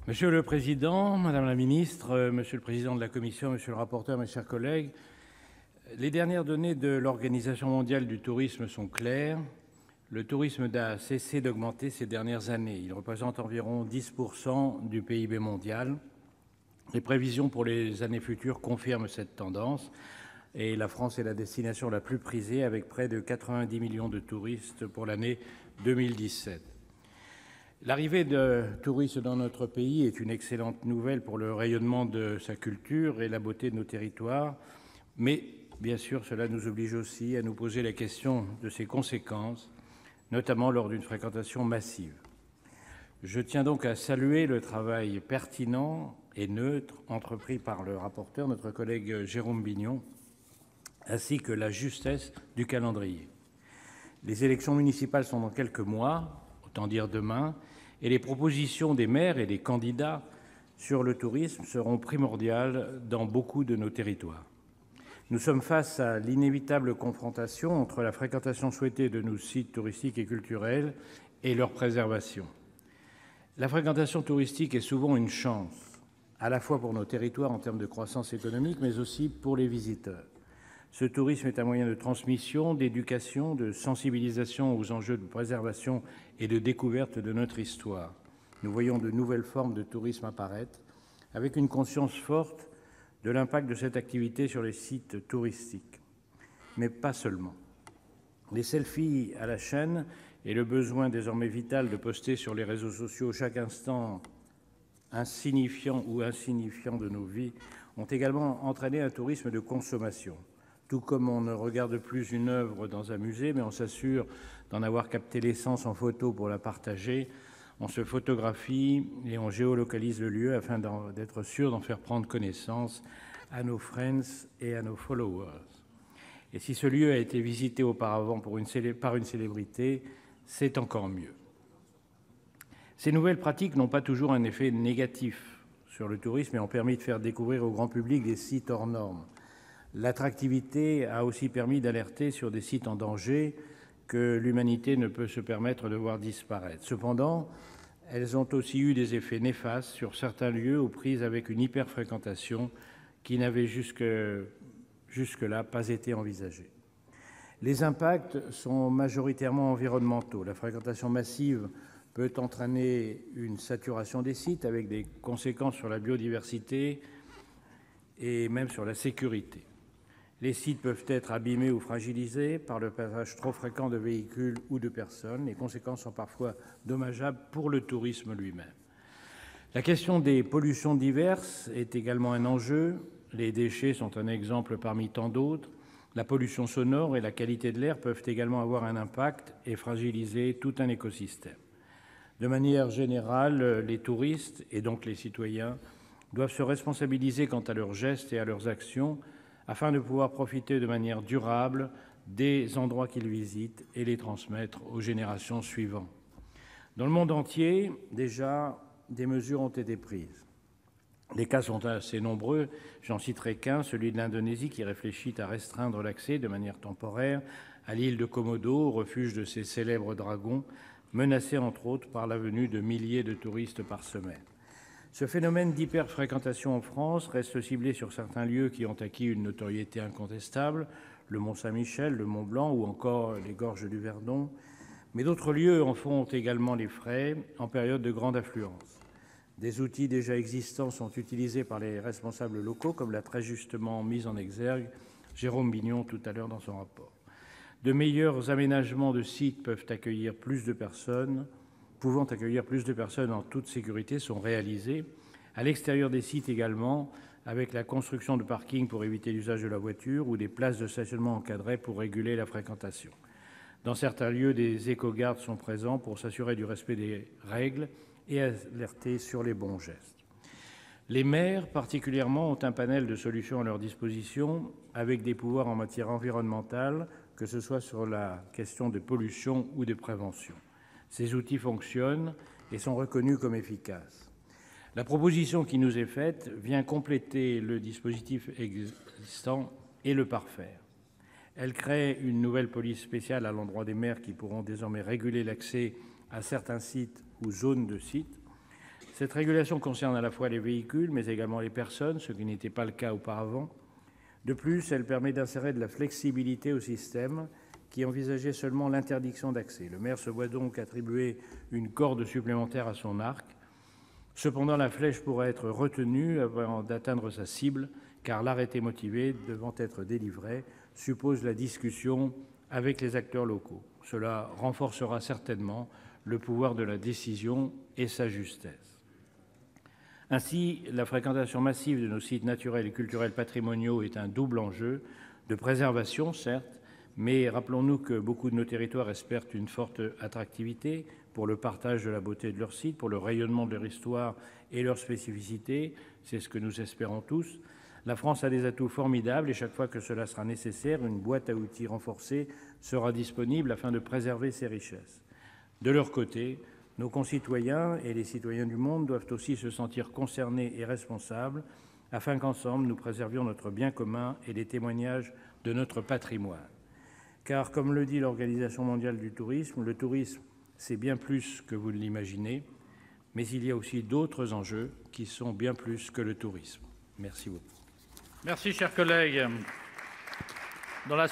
Monsieur le Président, Madame la Ministre, Monsieur le Président de la Commission, Monsieur le rapporteur, mes chers collègues, les dernières données de l'Organisation mondiale du tourisme sont claires. Le tourisme n'a cessé d'augmenter ces dernières années. Il représente environ 10% du PIB mondial. Les prévisions pour les années futures confirment cette tendance et la France est la destination la plus prisée avec près de 90 millions de touristes pour l'année 2017. L'arrivée de touristes dans notre pays est une excellente nouvelle pour le rayonnement de sa culture et la beauté de nos territoires, mais bien sûr cela nous oblige aussi à nous poser la question de ses conséquences, notamment lors d'une fréquentation massive. Je tiens donc à saluer le travail pertinent et neutre entrepris par le rapporteur, notre collègue Jérôme Bignon, ainsi que la justesse du calendrier. Les élections municipales sont dans quelques mois, autant dire demain, et les propositions des maires et des candidats sur le tourisme seront primordiales dans beaucoup de nos territoires. Nous sommes face à l'inévitable confrontation entre la fréquentation souhaitée de nos sites touristiques et culturels et leur préservation. La fréquentation touristique est souvent une chance, à la fois pour nos territoires en termes de croissance économique, mais aussi pour les visiteurs. Ce tourisme est un moyen de transmission, d'éducation, de sensibilisation aux enjeux de préservation et de découverte de notre histoire. Nous voyons de nouvelles formes de tourisme apparaître, avec une conscience forte de l'impact de cette activité sur les sites touristiques. Mais pas seulement. Les selfies à la chaîne et le besoin désormais vital de poster sur les réseaux sociaux chaque instant insignifiant ou insignifiant de nos vies ont également entraîné un tourisme de consommation. Tout comme on ne regarde plus une œuvre dans un musée, mais on s'assure d'en avoir capté l'essence en photo pour la partager, on se photographie et on géolocalise le lieu afin d'être sûr d'en faire prendre connaissance à nos friends et à nos followers. Et si ce lieu a été visité auparavant par une célébrité, c'est encore mieux. Ces nouvelles pratiques n'ont pas toujours un effet négatif sur le tourisme et ont permis de faire découvrir au grand public des sites hors normes. L'attractivité a aussi permis d'alerter sur des sites en danger que l'humanité ne peut se permettre de voir disparaître. Cependant, elles ont aussi eu des effets néfastes sur certains lieux aux prises avec une hyperfréquentation qui n'avait jusque-là pas été envisagée. Les impacts sont majoritairement environnementaux. La fréquentation massive peut entraîner une saturation des sites avec des conséquences sur la biodiversité et même sur la sécurité. Les sites peuvent être abîmés ou fragilisés par le passage trop fréquent de véhicules ou de personnes. Les conséquences sont parfois dommageables pour le tourisme lui-même. La question des pollutions diverses est également un enjeu. Les déchets sont un exemple parmi tant d'autres. La pollution sonore et la qualité de l'air peuvent également avoir un impact et fragiliser tout un écosystème. De manière générale, les touristes, et donc les citoyens, doivent se responsabiliser quant à leurs gestes et à leurs actions afin de pouvoir profiter de manière durable des endroits qu'ils visitent et les transmettre aux générations suivantes. Dans le monde entier, déjà, des mesures ont été prises. Les cas sont assez nombreux, j'en citerai qu'un, celui de l'Indonésie qui réfléchit à restreindre l'accès de manière temporaire à l'île de Komodo, refuge de ces célèbres dragons, menacés entre autres par la venue de milliers de touristes par semaine. Ce phénomène d'hyperfréquentation en France reste ciblé sur certains lieux qui ont acquis une notoriété incontestable, le Mont-Saint-Michel, le Mont-Blanc ou encore les gorges du Verdon, mais d'autres lieux en font également les frais en période de grande affluence. Des outils déjà existants sont utilisés par les responsables locaux, comme l'a très justement mis en exergue Jérôme Bignon tout à l'heure dans son rapport. De meilleurs aménagements de sites pouvant accueillir plus de personnes en toute sécurité sont réalisés, à l'extérieur des sites également, avec la construction de parkings pour éviter l'usage de la voiture ou des places de stationnement encadrées pour réguler la fréquentation. Dans certains lieux, des éco-gardes sont présents pour s'assurer du respect des règles et alerter sur les bons gestes. Les maires, particulièrement, ont un panel de solutions à leur disposition, avec des pouvoirs en matière environnementale, que ce soit sur la question de pollution ou de prévention. Ces outils fonctionnent et sont reconnus comme efficaces. La proposition qui nous est faite vient compléter le dispositif existant et le parfaire. Elle crée une nouvelle police spéciale à l'endroit des maires qui pourront désormais réguler l'accès à certains sites ou zones de sites. Cette régulation concerne à la fois les véhicules, mais également les personnes, ce qui n'était pas le cas auparavant. De plus, elle permet d'insérer de la flexibilité au système qui envisageait seulement l'interdiction d'accès. Le maire se voit donc attribuer une corde supplémentaire à son arc. Cependant, la flèche pourra être retenue avant d'atteindre sa cible, car l'arrêté motivé devant être délivré suppose la discussion avec les acteurs locaux. Cela renforcera certainement le pouvoir de la décision et sa justesse. Ainsi, la fréquentation massive de nos sites naturels et culturels patrimoniaux est un double enjeu de préservation, certes, mais rappelons-nous que beaucoup de nos territoires espèrent une forte attractivité pour le partage de la beauté de leurs sites, pour le rayonnement de leur histoire et leurs spécificités. C'est ce que nous espérons tous. La France a des atouts formidables et chaque fois que cela sera nécessaire, une boîte à outils renforcée sera disponible afin de préserver ces richesses. De leur côté, nos concitoyens et les citoyens du monde doivent aussi se sentir concernés et responsables afin qu'ensemble nous préservions notre bien commun et les témoignages de notre patrimoine. Car, comme le dit l'Organisation mondiale du tourisme, le tourisme, c'est bien plus que vous ne l'imaginez, mais il y a aussi d'autres enjeux qui sont bien plus que le tourisme. Merci beaucoup. Merci, cher collègue. Dans la